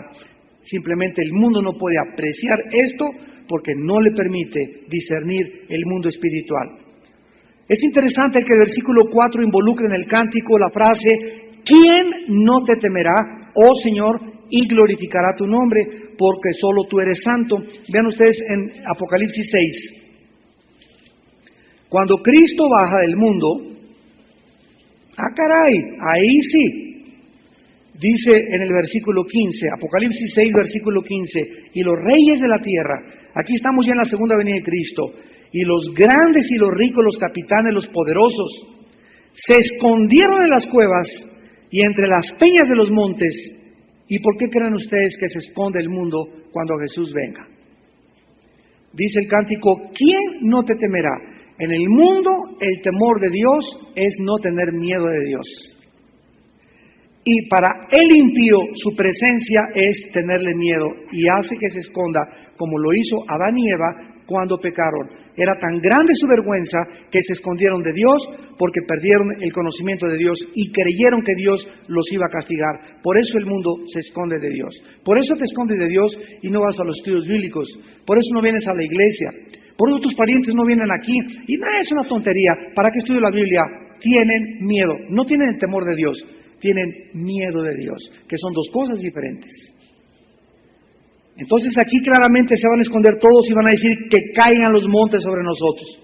Simplemente el mundo no puede apreciar esto porque no le permite discernir el mundo espiritual. Es interesante que el versículo 4 involucre en el cántico la frase, ¿quién no te temerá, oh Señor, y glorificará tu nombre? Porque solo tú eres santo. Vean ustedes en Apocalipsis 6. Cuando Cristo baja del mundo, caray, ahí sí. Dice en el versículo 15, Apocalipsis 6, versículo 15, y los reyes de la tierra, aquí estamos ya en la segunda venida de Cristo, y los grandes y los ricos, los capitanes, los poderosos, se escondieron en las cuevas y entre las peñas de los montes. ¿Y por qué creen ustedes que se esconde el mundo cuando Jesús venga? Dice el cántico, ¿quién no te temerá? En el mundo el temor de Dios es no tener miedo de Dios. Y para el impío su presencia es tenerle miedo y hace que se esconda, como lo hizo Adán y Eva cuando pecaron. Era tan grande su vergüenza que se escondieron de Dios porque perdieron el conocimiento de Dios y creyeron que Dios los iba a castigar. Por eso el mundo se esconde de Dios. Por eso te escondes de Dios y no vas a los estudios bíblicos. Por eso no vienes a la iglesia. Por eso tus parientes no vienen aquí. Y no es una tontería. ¿Para qué estudio la Biblia? Tienen miedo. No tienen el temor de Dios. Tienen miedo de Dios, que son dos cosas diferentes. Entonces aquí claramente se van a esconder todos y van a decir que caigan los montes sobre nosotros.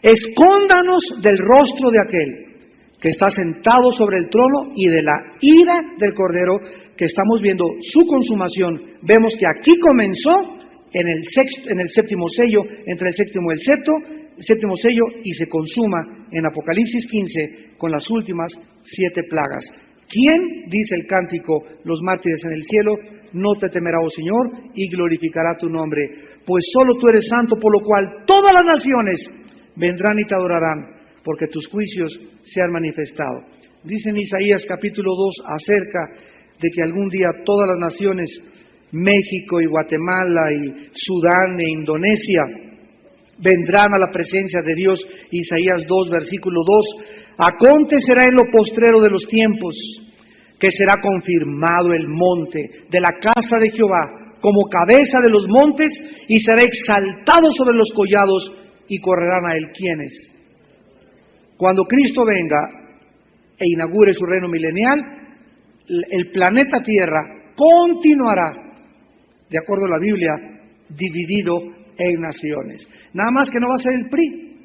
Escóndanos del rostro de aquel que está sentado sobre el trono y de la ira del Cordero, que estamos viendo su consumación. Vemos que aquí comenzó en el séptimo sello, entre el séptimo y el séptimo sello, y se consuma en Apocalipsis 15 con las últimas 7 plagas. ¿Quién, dice el cántico, los mártires en el cielo, no te temerá, oh Señor, y glorificará tu nombre? Pues solo tú eres santo, por lo cual todas las naciones vendrán y te adorarán, porque tus juicios se han manifestado. Dice en Isaías capítulo 2 acerca de que algún día todas las naciones, México y Guatemala y Sudán e Indonesia, vendrán a la presencia de Dios. Isaías 2, versículo 2, acontecerá en lo postrero de los tiempos, que será confirmado el monte de la casa de Jehová como cabeza de los montes, y será exaltado sobre los collados, y correrán a él quienes. Cuando Cristo venga e inaugure su reino milenial, el planeta Tierra continuará, de acuerdo a la Biblia, dividido en naciones. Nada más que no va a ser el PRI,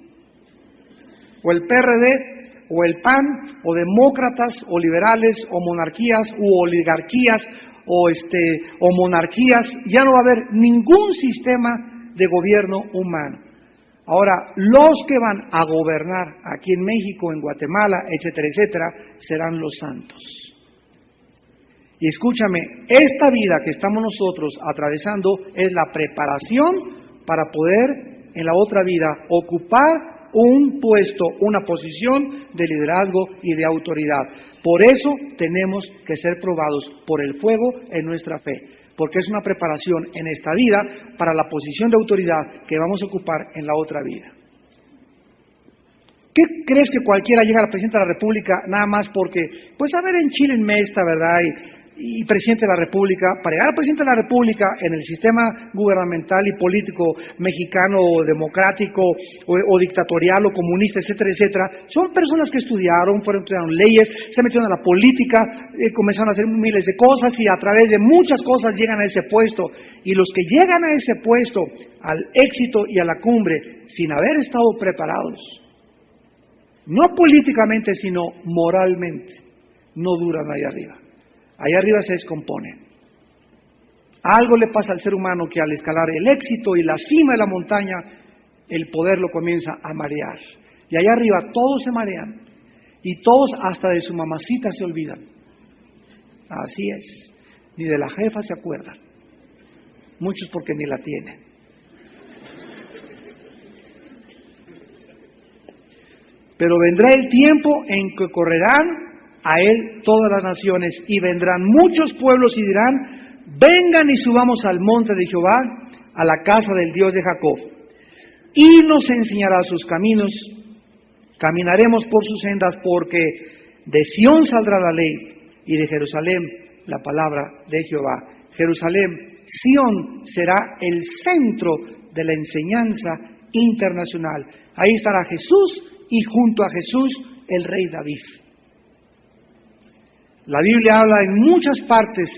o el PRD, o el PAN, o demócratas, o liberales, o monarquías, u oligarquías, o monarquías. Ya no va a haber ningún sistema de gobierno humano. Ahora, los que van a gobernar aquí en México, en Guatemala, etcétera, etcétera, serán los santos. Y escúchame, esta vida que estamos nosotros atravesando es la preparación para poder en la otra vida ocupar un puesto, una posición de liderazgo y de autoridad. Por eso tenemos que ser probados por el fuego en nuestra fe, porque es una preparación en esta vida para la posición de autoridad que vamos a ocupar en la otra vida. ¿Qué crees que cualquiera llega a la presidencia de la República nada más porque, pues a ver, en Chile en Mesta, ¿verdad? Y presidente de la República, para llegar al presidente de la República en el sistema gubernamental y político mexicano, o democrático, o dictatorial, o comunista, etcétera, etcétera, son personas que estudiaron, estudiaron leyes, se metieron a la política, comenzaron a hacer miles de cosas y a través de muchas cosas llegan a ese puesto. Y los que llegan a ese puesto, al éxito y a la cumbre, sin haber estado preparados, no políticamente, sino moralmente, no duran ahí arriba. Allá arriba se descompone. Algo le pasa al ser humano que al escalar el éxito y la cima de la montaña, el poder lo comienza a marear. Y allá arriba todos se marean. Y todos hasta de su mamacita se olvidan. Así es. Ni de la jefa se acuerdan. Muchos porque ni la tienen. Pero vendrá el tiempo en que correrán a él todas las naciones, y vendrán muchos pueblos y dirán: vengan y subamos al monte de Jehová, a la casa del Dios de Jacob, y nos enseñará sus caminos. Caminaremos por sus sendas, porque de Sión saldrá la ley, y de Jerusalén la palabra de Jehová. Jerusalén, Sión, será el centro de la enseñanza internacional. Ahí estará Jesús, y junto a Jesús el rey David. La Biblia habla en muchas partes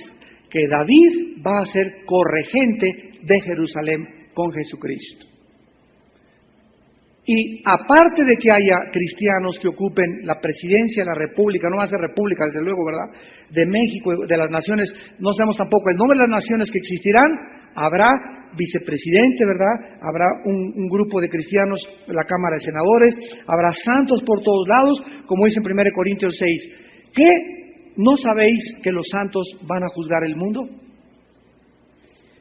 que David va a ser corregente de Jerusalén con Jesucristo. Y aparte de que haya cristianos que ocupen la presidencia de la República, no va a ser República, desde luego, ¿verdad?, de México, de las naciones, no sabemos tampoco el nombre de las naciones que existirán, habrá vicepresidente, ¿verdad?, habrá un grupo de cristianos en la Cámara de Senadores, habrá santos por todos lados, como dice en 1 Corintios 6. ¿Qué? ¿No sabéis que los santos van a juzgar el mundo?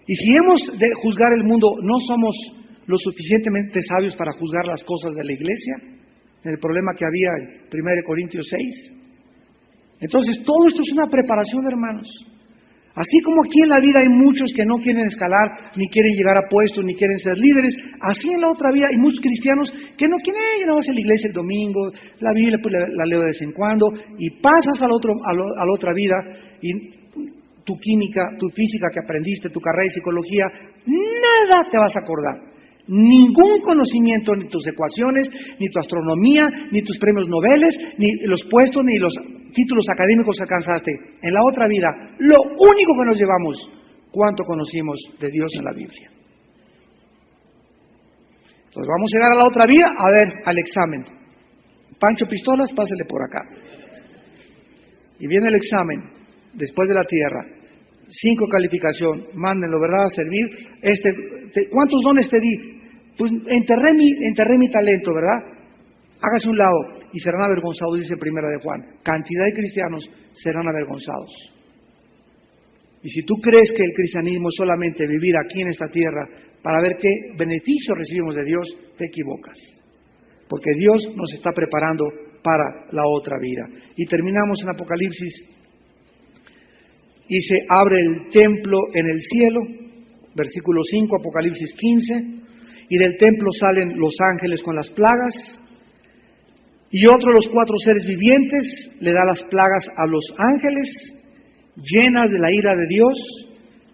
Y si hemos de juzgar el mundo, ¿no somos lo suficientemente sabios para juzgar las cosas de la iglesia? En el problema que había en 1 Corintios 6. Entonces, todo esto es una preparación, hermanos. Así como aquí en la vida hay muchos que no quieren escalar, ni quieren llegar a puestos, ni quieren ser líderes, así en la otra vida hay muchos cristianos que no quieren ir a la iglesia el domingo, la Biblia pues la leo de vez en cuando, y pasas a la otra vida, y tu química, tu física que aprendiste, tu carrera de psicología, nada te vas a acordar. Ningún conocimiento, ni tus ecuaciones, ni tu astronomía, ni tus premios Nobel, ni los puestos, ni los títulos académicos que alcanzaste. En la otra vida, lo único que nos llevamos, cuánto conocimos de Dios en la Biblia. Entonces vamos a llegar a la otra vida, a ver, al examen. Pancho Pistolas, pásele por acá. Y viene el examen, después de la tierra. 5 calificación, mándenlo, ¿verdad?, a servir. ¿Cuántos dones te di? Pues enterré mi talento, ¿verdad? Hágase un lado y serán avergonzados, dice en 1 de Juan. Cantidad de cristianos serán avergonzados. Y si tú crees que el cristianismo es solamente vivir aquí en esta tierra para ver qué beneficio recibimos de Dios, te equivocas. Porque Dios nos está preparando para la otra vida. Y terminamos en Apocalipsis. Y se abre el templo en el cielo, versículo 5, Apocalipsis 15, y del templo salen los ángeles con las plagas, y otro de los 4 seres vivientes le da las plagas a los ángeles, llenas de la ira de Dios,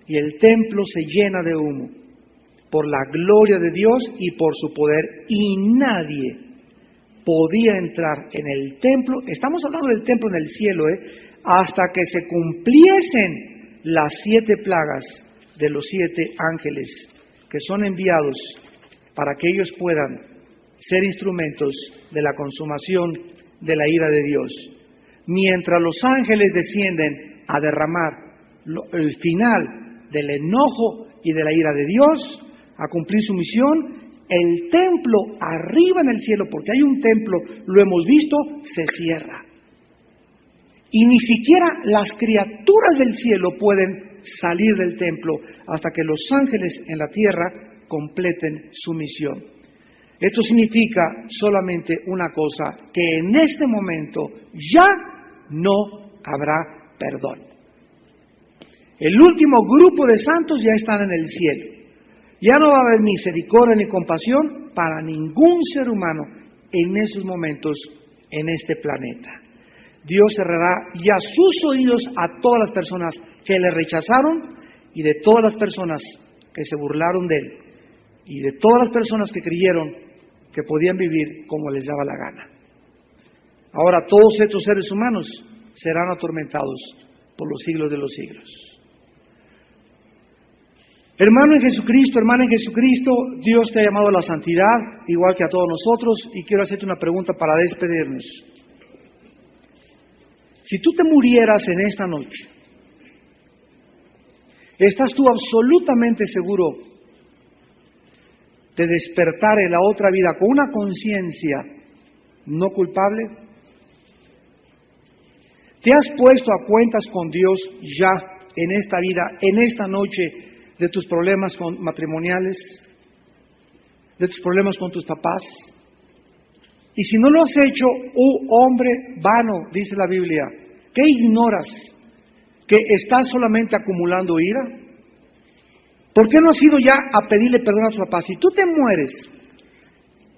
y el templo se llena de humo, por la gloria de Dios y por su poder, y nadie podía entrar en el templo. Estamos hablando del templo en el cielo, hasta que se cumpliesen las 7 plagas de los 7 ángeles que son enviados para que ellos puedan ser instrumentos de la consumación de la ira de Dios. Mientras los ángeles descienden a derramar el final del enojo y de la ira de Dios, a cumplir su misión, el templo arriba en el cielo, porque hay un templo, lo hemos visto, se cierra. Y ni siquiera las criaturas del cielo pueden salir del templo hasta que los ángeles en la tierra completen su misión. Esto significa solamente una cosa, que en este momento ya no habrá perdón. El último grupo de santos ya están en el cielo. Ya no va a haber misericordia ni compasión para ningún ser humano en esos momentos en este planeta. Dios cerrará ya sus oídos a todas las personas que le rechazaron y de todas las personas que se burlaron de él y de todas las personas que creyeron que podían vivir como les daba la gana. Ahora todos estos seres humanos serán atormentados por los siglos de los siglos. Hermano en Jesucristo, hermana en Jesucristo, Dios te ha llamado a la santidad, igual que a todos nosotros, y quiero hacerte una pregunta para despedirnos. Si tú te murieras en esta noche, ¿estás tú absolutamente seguro de despertar en la otra vida con una conciencia no culpable? ¿Te has puesto a cuentas con Dios ya en esta vida, en esta noche, de tus problemas matrimoniales, de tus problemas con tus papás? Y si no lo has hecho, hombre vano, dice la Biblia, ¿qué ignoras? ¿Que estás solamente acumulando ira? ¿Por qué no has ido ya a pedirle perdón a tus papás? Si tú te mueres,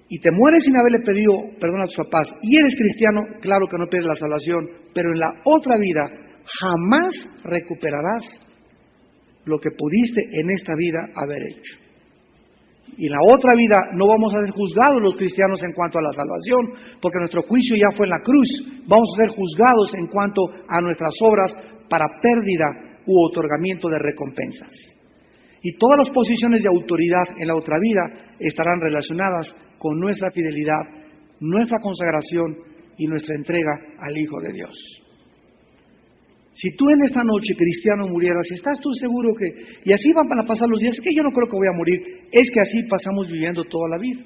y te mueres sin haberle pedido perdón a tus papás, y eres cristiano, claro que no pierdes la salvación, pero en la otra vida jamás recuperarás lo que pudiste en esta vida haber hecho. Y en la otra vida no vamos a ser juzgados los cristianos en cuanto a la salvación, porque nuestro juicio ya fue en la cruz. Vamos a ser juzgados en cuanto a nuestras obras para pérdida u otorgamiento de recompensas. Y todas las posiciones de autoridad en la otra vida estarán relacionadas con nuestra fidelidad, nuestra consagración y nuestra entrega al Hijo de Dios. Si tú en esta noche, cristiano, murieras, ¿estás tú seguro que, y así van a pasar los días, es que yo no creo que voy a morir, es que así pasamos viviendo toda la vida,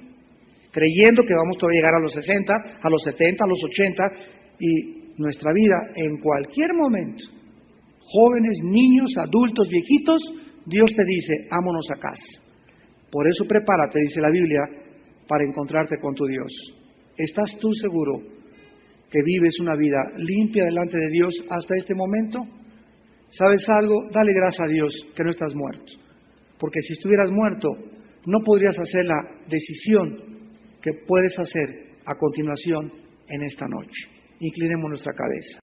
creyendo que vamos a llegar a los 60, a los 70, a los 80, y nuestra vida en cualquier momento, jóvenes, niños, adultos, viejitos, Dios te dice, vámonos a casa. Por eso prepárate, dice la Biblia, para encontrarte con tu Dios. ¿Estás tú seguro que vives una vida limpia delante de Dios hasta este momento? ¿Sabes algo? Dale gracias a Dios que no estás muerto. Porque si estuvieras muerto, no podrías hacer la decisión que puedes hacer a continuación en esta noche. Inclinemos nuestra cabeza.